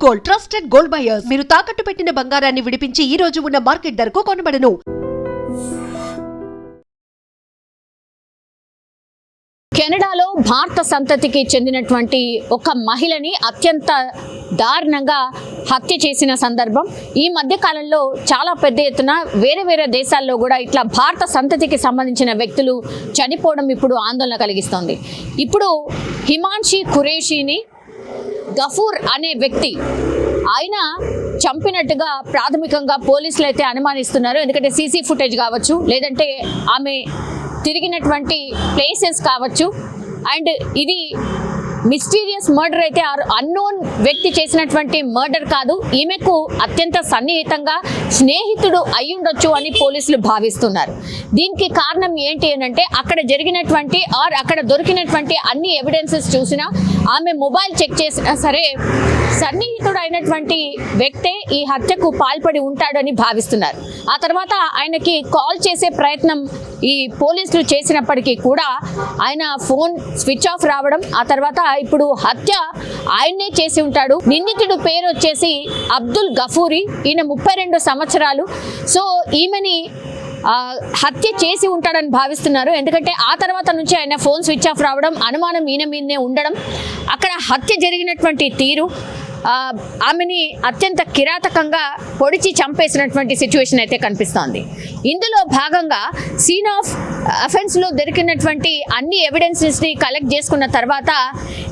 Gold, trusted gold buyers. మీరు తాకట్టు పెట్టిన బంగారాన్ని విడిపించి ఈ రోజు ఉన్న మార్కెట్ ధరకు కొనబడను. కెనడాలో భారత సంతతికి చెందినటువంటి ఒక మహిళని అత్యంత దారుణంగా హత్య చేసిన సందర్భం ఈ మధ్య కాలంలో చాలా పెద్ద ఎత్తున వేరే దేశాల్లో కూడా ఇట్లా భారత సంతతికి సంబంధించిన వ్యక్తులు చనిపోవడం ఇప్పుడు ఆందోళన కలిగిస్తోంది. ఇప్పుడు హిమాన్షి ఖురేషీని గఫూర్ అనే వ్యక్తి ఆయన చంపినట్టుగా ప్రాథమికంగా పోలీసులు అయితే అనుమానిస్తున్నారు. ఎందుకంటే సీసీ ఫుటేజ్ కావచ్చు, లేదంటే ఆమె తిరిగినటువంటి ప్లేసెస్ కావచ్చు, అండ్ ఇది మిస్టీరియస్ మర్డర్ అయితే అన్నోన్ వ్యక్తి చేసినటువంటి మర్డర్ కాదు, ఈమెకు అత్యంత సన్నిహితంగా స్నేహితుడు అయ్యుండొచ్చు అని పోలీసులు భావిస్తున్నారు. దీనికి కారణం ఏంటి అంటే అక్కడ జరిగినటువంటి అక్కడ దొరికినటువంటి అన్ని ఎవిడెన్సెస్ చూసినా, ఆమె మొబైల్ చెక్ చేసినా సరే సన్నిహితుడు అయినటువంటి వ్యక్తే ఈ హత్యకు పాల్పడి ఉంటాడని భావిస్తున్నారు. ఆ తర్వాత ఆయనకి కాల్ చేసే ప్రయత్నం ఈ పోలీసులు చేసినప్పటికీ కూడా ఆయన ఫోన్ స్విచ్ ఆఫ్ రావడం, ఆ తర్వాత ఇప్పుడు హత్య ఆయన్నే చేసి ఉంటాడు. నిందితుడు పేరు వచ్చేసి అబ్దుల్ గఫూరీ, ఈయన 32 సంవత్సరాలు. సో ఈమెని హత్య చేసి ఉంటాడని భావిస్తున్నారు. ఎందుకంటే ఆ తర్వాత నుంచి ఆయన ఫోన్ స్విచ్ ఆఫ్ రావడం, అనుమానం ఈయన మీదనే ఉండడం, అక్కడ హత్య జరిగినటువంటి తీరు ఆమెని అత్యంత కిరాతకంగా పొడిచి చంపేసినటువంటి సిచ్యువేషన్ అయితే కనిపిస్తోంది. ఇందులో భాగంగా సీన్ ఆఫ్ అఫెన్స్లో దొరికినటువంటి అన్ని ఎవిడెన్సెస్ని కలెక్ట్ చేసుకున్న తర్వాత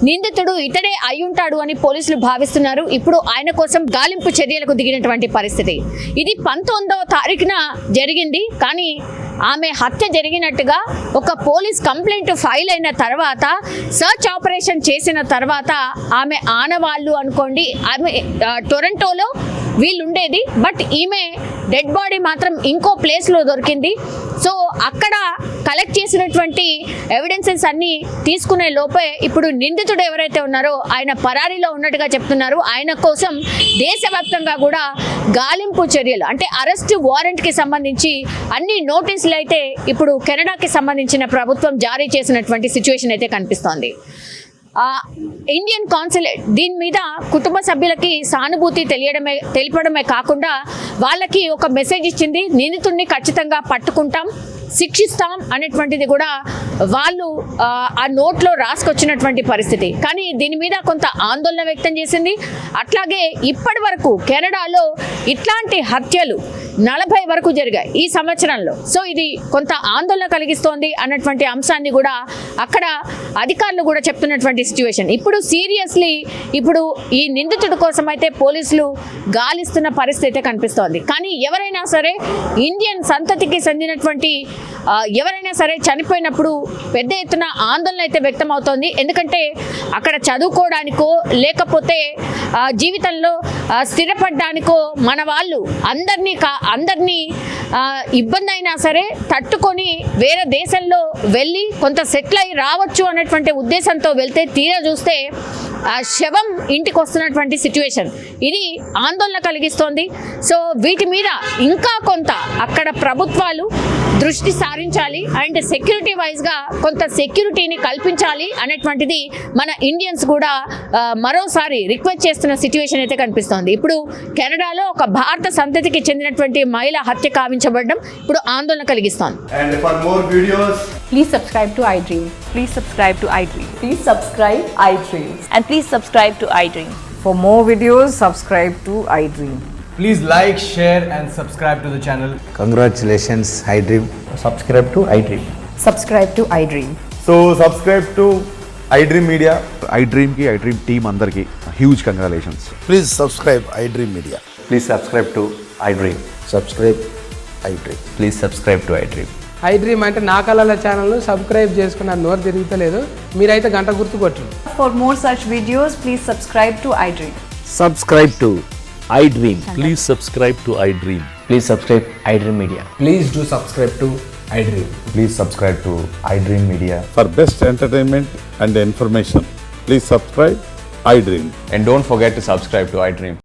నిందితుడు ఇతడే అయ్యుంటాడు అని పోలీసులు భావిస్తున్నారు. ఇప్పుడు ఆయన కోసం గాలింపు చర్యలకు దిగినటువంటి పరిస్థితి. ఇది 19వ తారీఖున జరిగింది. కానీ ఆమె హత్య జరిగినట్టుగా ఒక పోలీస్ కంప్లైంట్ ఫైల్ అయిన తర్వాత, సర్చ్ ఆపరేషన్ చేసిన తర్వాత ఆమె ఆనవాళ్ళు అనుకోండి, ఆమె టొరంటోలో వీళ్ళు ఉండేది, బట్ ఈమె డెడ్ బాడీ మాత్రం ఇంకో ప్లేస్లో దొరికింది. సో అక్కడ కలెక్ట్ చేసినటువంటి ఎవిడెన్సెస్ అన్నీ తీసుకునే లోపే ఇప్పుడు నిందితుడు ఎవరైతే ఉన్నారో ఆయన పరారీలో ఉన్నట్టుగా చెప్తున్నారు. ఆయన కోసం దేశవ్యాప్తంగా కూడా గాలింపు చర్యలు, అంటే అరెస్ట్ వారెంట్కి సంబంధించి అన్ని నోటీసులు అయితే ఇప్పుడు కెనడాకి సంబంధించిన ప్రభుత్వం జారీ చేసినటువంటి సిచ్యువేషన్ అయితే కనిపిస్తోంది. ఇండియన్ కాన్సులేట్ దీని మీద కుటుంబ సభ్యులకి సానుభూతి తెలిపడమే కాకుండా వాళ్ళకి ఒక మెసేజ్ ఇచ్చింది, నిందితుడిని ఖచ్చితంగా పట్టుకుంటాం, శిక్షిస్తాం అనేటువంటిది కూడా వాళ్ళు ఆ నోట్లో రాసుకొచ్చినటువంటి పరిస్థితి. కానీ దీని మీద కొంత ఆందోళన వ్యక్తం చేసింది. అట్లాగే ఇప్పటి వరకు కెనడాలో ఇట్లాంటి హత్యలు 40 వరకు జరిగాయి ఈ సంవత్సరంలో. సో ఇది కొంత ఆందోళన కలిగిస్తోంది అన్నటువంటి అంశాన్ని కూడా అక్కడ అధికారులు కూడా చెప్తున్నటువంటి సిచ్యువేషన్. ఇప్పుడు సీరియస్లీ ఇప్పుడు ఈ నిందితుడి కోసం అయితే పోలీసులు గాలిస్తున్న పరిస్థితి కనిపిస్తోంది. కానీ ఎవరైనా సరే ఇండియన్ సంతతికి చెందినటువంటి ఎవరైనా సరే చనిపోయినప్పుడు పెద్ద ఎత్తున ఆందోళన అయితే వ్యక్తం అవుతోంది. ఎందుకంటే అక్కడ చదువుకోవడానికో లేకపోతే జీవితంలో స్థిరపడడానికో మన వాళ్ళు అందరినీ ఇబ్బంది అయినా సరే తట్టుకొని వేరే దేశంలో వెళ్ళి కొంత సెటిల్ అయి రావచ్చు అన్నటువంటి ఉద్దేశంతో వెళ్తే తీరా చూస్తే శవం ఇంటికి వస్తున్నటువంటి సిచ్యువేషన్ ఇది ఆందోళన కలిగిస్తోంది. సో వీటి మీద ఇంకా కొంత అక్కడ ప్రభుత్వాలు దృష్టి సారించాలి అండ్ సెక్యూరిటీ వైజ్గా కొంత సెక్యూరిటీని కల్పించాలి అనేటువంటిది మన ఇండియన్స్ కూడా మరోసారి రిక్వెస్ట్ చేస్తున్న సిచ్యువేషన్ అయితే కనిపిస్తోంది. ఇప్పుడు కెనడాలో ఒక భారత సంతతికి చెందినటువంటి మహిళ హత్య కావించబడడం ఇప్పుడు ఆందోళన కలిగిస్తోంది. And for more videos, please subscribe to iDream. Please subscribe to iDream. Please subscribe iDream. And please subscribe to iDream. For more videos, subscribe to iDream. please like, share and subscribe to the channel. Congratulations, iDream. Subscribe to iDream. Subscribe to iDream. So subscribe to iDream Media. iDream ki iDream team andarki huge congratulations. Please subscribe iDream Media. Please subscribe to iDream. Subscribe iDream. Please subscribe to iDream. iDream అంటే నా కళల ఛానల్ను subscribe చేసుకున్న నోరు తిరుగుతలేదు, మీరైతే గంట గుర్తు కొట్టండి. For more such videos, please subscribe to iDream. Subscribe to iDream. Please subscribe to iDream. Please subscribe iDream Media. Please do subscribe to iDream. Please subscribe to iDream Media. For best entertainment and information, please subscribe iDream. And don't forget to subscribe to iDream.